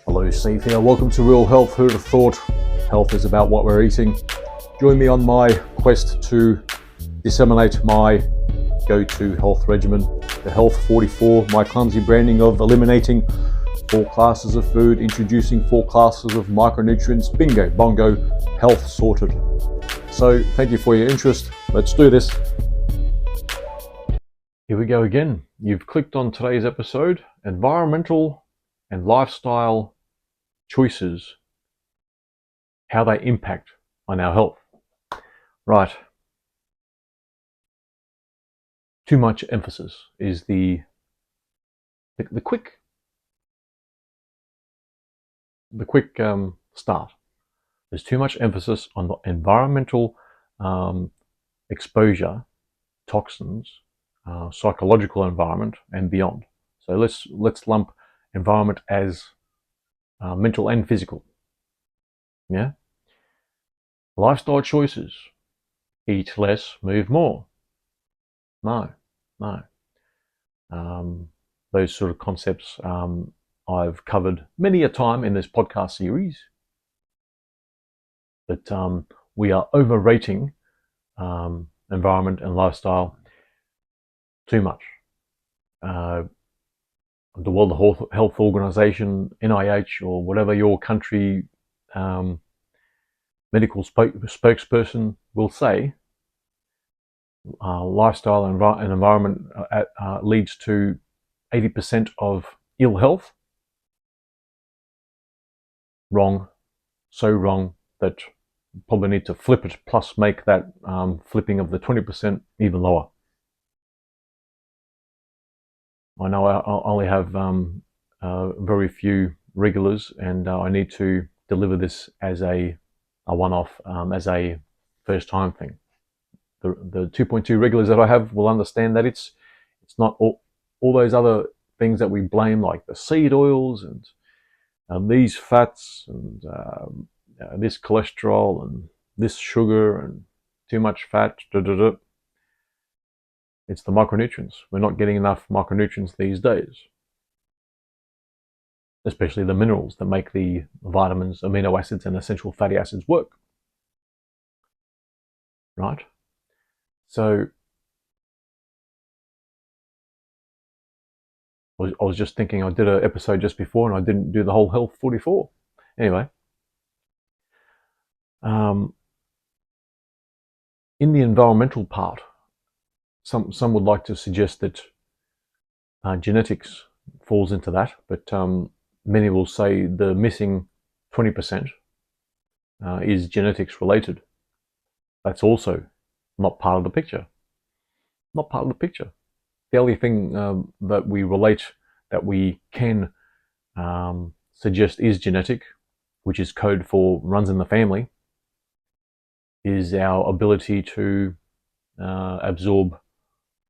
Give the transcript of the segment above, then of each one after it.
Hello, Steve here. Welcome to Real Health. Who'd have thought health is about what we're eating? Join me on my quest to disseminate my go-to health regimen, the Health 44, my clumsy branding of eliminating 4 classes of food, introducing 4 classes of micronutrients. Bingo, bongo, health sorted. So thank you for your interest. Let's do this. Here we go again. You've clicked on today's episode, environmental and lifestyle choices, how they impact on our health. Right. Too much emphasis is the quick start. There's too much emphasis on the environmental exposure, toxins, psychological environment, and beyond. So let's lump environment as mental and physical. Yeah. Lifestyle choices: eat less, move more. No. Those sort of concepts I've covered many a time in this podcast series, but we are overrating environment and lifestyle too much. The World Health Organization, NIH, or whatever your country medical spokesperson will say, lifestyle and environment leads to 80% of ill health. Wrong. So wrong that you probably need to flip it, plus make that flipping of the 20% even lower. I know I only have very few regulars, and I need to deliver this as a one-off, as a first-time thing. The 2.2 regulars that I have will understand that it's not all those other things that we blame, like the seed oils and these fats and this cholesterol and this sugar and too much fat. It's the micronutrients. We're not getting enough micronutrients these days, especially the minerals that make the vitamins, amino acids, and essential fatty acids work. Right? So I was just thinking, I did an episode just before and I didn't do the whole Health 44. Anyway, in the environmental part, some would like to suggest that genetics falls into that, but many will say the missing 20% is genetics related. That's also not part of the picture. Not part of the picture. The only thing that we relate, that we can suggest is genetic, which is code for runs in the family, is our ability to absorb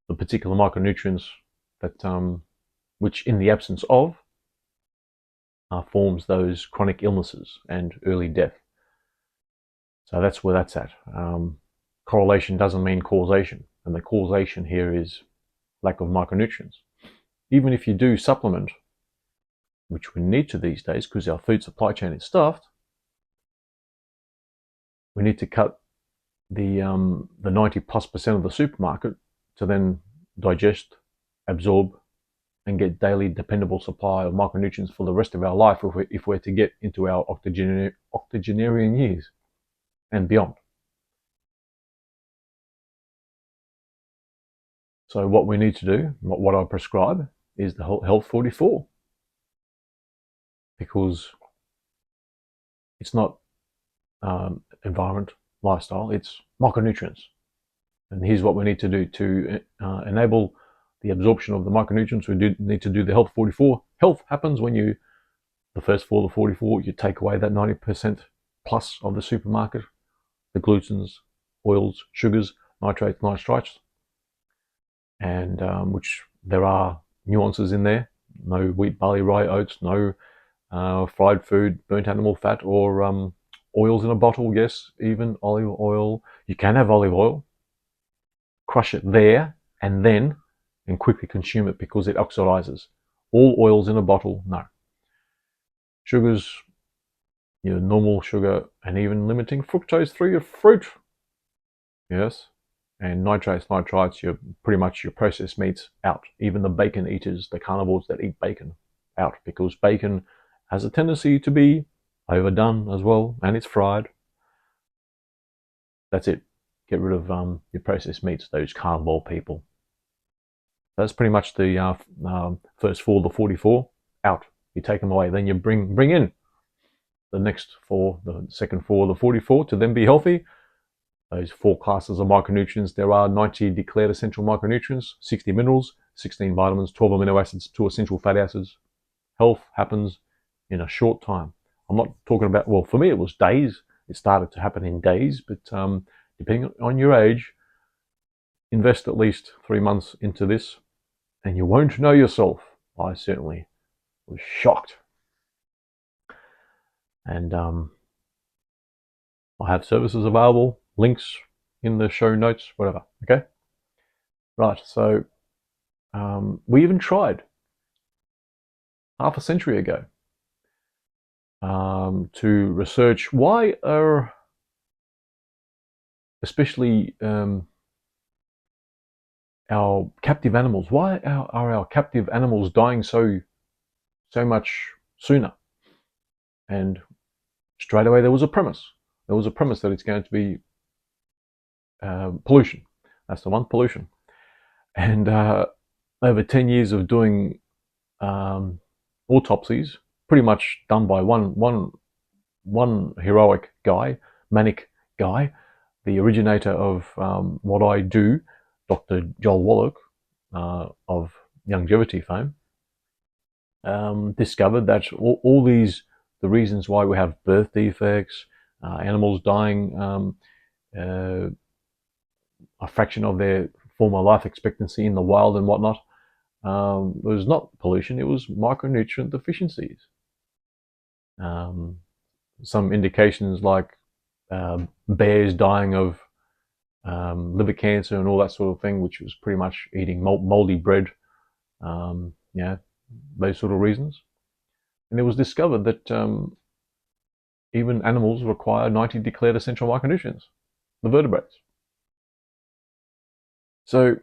the particular micronutrients that, which in the absence of, forms those chronic illnesses and early death. So that's where that's at. Correlation doesn't mean causation, and the causation here is lack of micronutrients. Even if you do supplement, which we need to these days because our food supply chain is stuffed, we need to cut the 90+% of the supermarket to then digest, absorb, and get daily dependable supply of micronutrients for the rest of our life if we're to get into our octogenarian years and beyond. So what we need to do, what I prescribe, is the Health 44, because it's not environment, lifestyle, it's micronutrients. And here's what we need to do to enable the absorption of the micronutrients. We do need to do the Health 44. Health happens when you, the first for the 44, you take away that 90% plus of the supermarket, the glutens, oils, sugars, nitrates, nitrites, and which there are nuances in there. No wheat, barley, rye, oats, no fried food, burnt animal fat, or oils in a bottle. Yes, even olive oil. You can have olive oil, crush it there and then, and quickly consume it because it oxidizes. All oils in a bottle, no. sugars, your normal sugar, and even limiting fructose through your fruit. Yes. And nitrites, you're pretty much your processed meats out. Even the bacon eaters, the carnivores that eat bacon, out, because bacon has a tendency to be overdone as well, and it's fried. That's it. Get rid of your processed meats, those carnivore people. That's pretty much the first four, the 44, out. You take them away. Then you bring in the next four, the second four, the 44, to then be healthy. Those four classes of micronutrients. There are 90 declared essential micronutrients, 60 minerals, 16 vitamins, 12 amino acids, 2 essential fatty acids. Health happens in a short time. I'm not talking about, well, for me it was days. It started to happen in days, but depending on your age, invest at least 3 months into this and you won't know yourself. I certainly was shocked. And I have services available, links in the show notes, whatever. Okay? Right, so we even tried half a century ago to research why are, especially our captive animals, why are our captive animals dying so much sooner? And straight away there was a premise. There was a premise that it's going to be pollution. That's the one, pollution. And over 10 years of doing autopsies, pretty much done by one heroic guy, manic guy, the originator of what I do, Dr. Joel Wallach of longevity fame, discovered that all these, the reasons why we have birth defects, animals dying a fraction of their former life expectancy in the wild and whatnot, was not pollution, it was micronutrient deficiencies. Some indications like bears dying of liver cancer and all that sort of thing, which was pretty much eating moldy bread, those sort of reasons. And it was discovered that even animals require 90 declared essential micronutrients, the vertebrates. So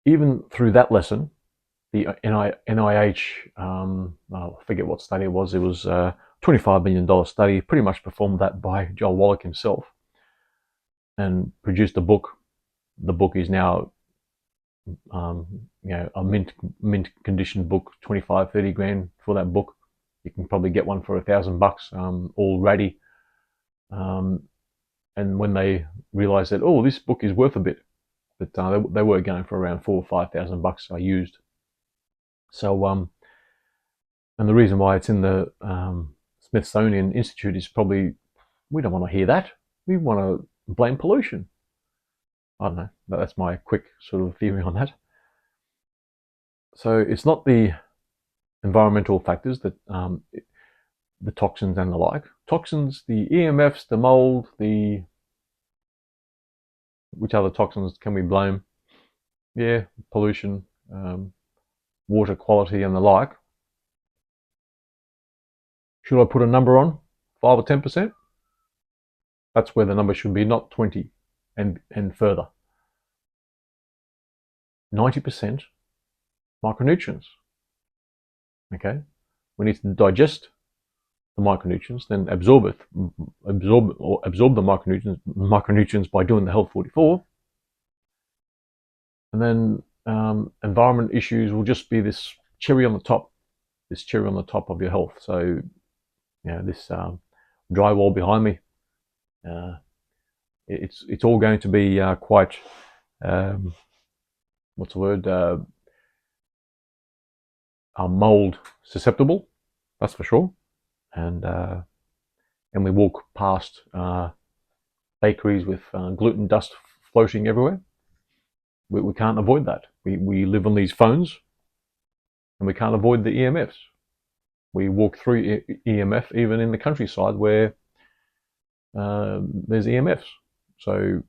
even through that lesson, the NIH, I forget what study it was a $25 million study, pretty much performed that by Joel Wallach himself, and produced a book. The book is now a mint condition book, 25, 30 grand for that book. You can probably get one for $1,000 already. And when they realized that, oh, this book is worth a bit, but they were going for around $4,000 or $5,000 used. So, and the reason why it's in the Smithsonian Institute is probably, we don't want to hear that. We want to blame pollution. I don't know. That's my quick sort of theory on that. So it's not the environmental factors that the toxins and the like. Toxins, the EMFs, the mold, which other toxins can we blame? Yeah, pollution, water quality and the like. Should I put a number on? 5 or 10%? That's where the number should be, not 20 and further. 90% micronutrients. Okay? We need to digest the micronutrients, then absorb the micronutrients by doing the Health 44. And then environment issues will just be this cherry on the top of your health. So, this drywall behind me, it's all going to be quite, what's the word, mold susceptible, that's for sure. And we walk past bakeries with gluten dust floating everywhere. We can't avoid that. We live on these phones, and we can't avoid the EMFs. We walk through EMF even in the countryside where there's EMFs. So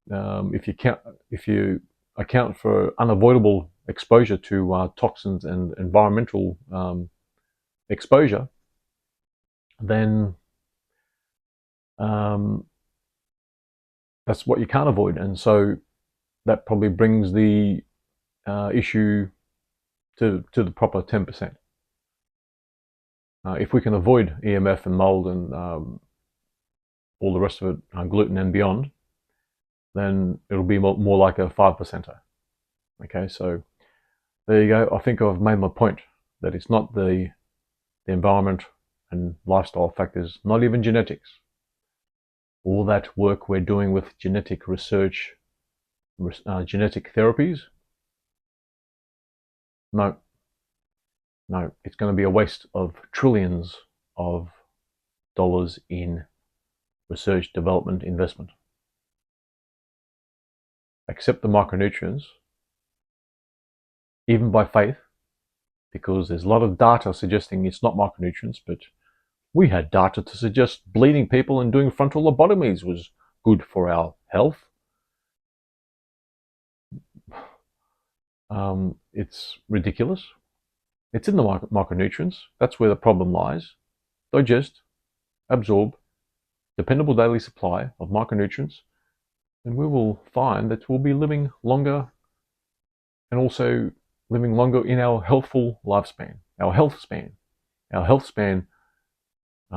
if you account for unavoidable exposure to toxins and environmental exposure, then that's what you can't avoid. And so that probably brings the issue to the proper 10%. If we can avoid EMF and mold and all the rest of it, gluten and beyond, then it'll be more like a 5%er. Okay, so there you go. I think I've made my point that it's not the environment and lifestyle factors, not even genetics. All that work we're doing with genetic research, genetic therapies, no, it's going to be a waste of trillions of dollars in research, development, investment. Accept the micronutrients, even by faith, because there's a lot of data suggesting it's not micronutrients, but we had data to suggest bleeding people and doing frontal lobotomies was good for our health. It's ridiculous. It's in the micronutrients. That's where the problem lies. Digest, absorb, dependable daily supply of micronutrients, and we will find that we'll be living longer and also living longer in our healthful lifespan, our health span, our health span,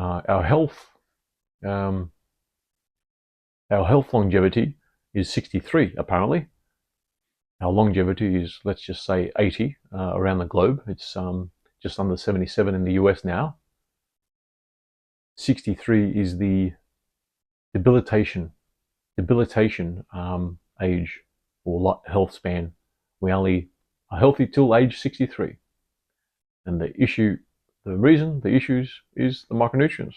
our health longevity is 63 apparently. Our longevity is, let's just say, 80 around the globe. It's just under 77 in the US now. 63 is the debilitation age or health span. We only are healthy till age 63. And the issues is the micronutrients.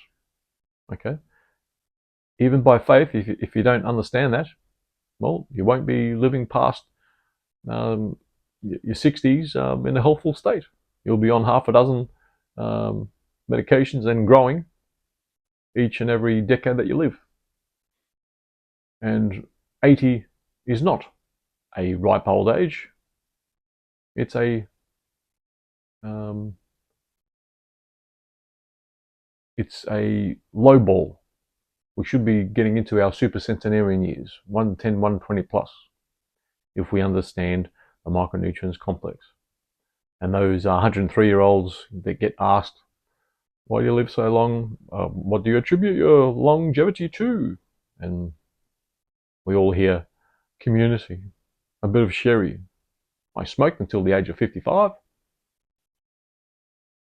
Okay? Even by faith, if you don't understand that, well, you won't be living past your 60s in a healthful state. You'll be on half a dozen medications and growing each and every decade that you live. And 80 is not a ripe old age. It's a low ball. We should be getting into our supercentenarian years, 110, 120 plus, if we understand the micronutrients complex. And those 103-year-olds that get asked, why do you live so long? What do you attribute your longevity to? And we all hear community, a bit of sherry. I smoked until the age of 55.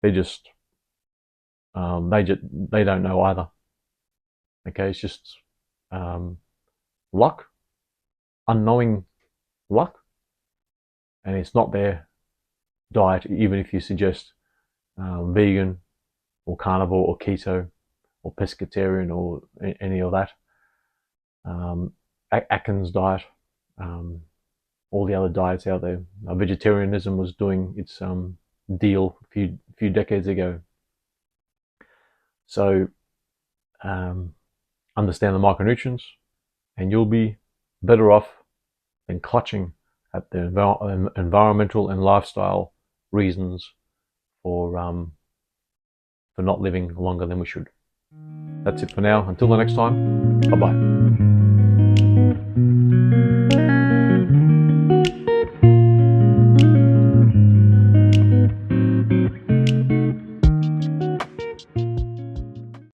They don't know either. Okay, it's just luck, unknowing luck, and it's not their diet. Even if you suggest vegan or carnivore or keto or pescatarian or any of that, Atkins diet, all the other diets out there. Vegetarianism was doing its deal a few decades ago. So understand the micronutrients, and you'll be better off than clutching at the environmental and lifestyle reasons for not living longer than we should. That's it for now. Until the next time, bye-bye.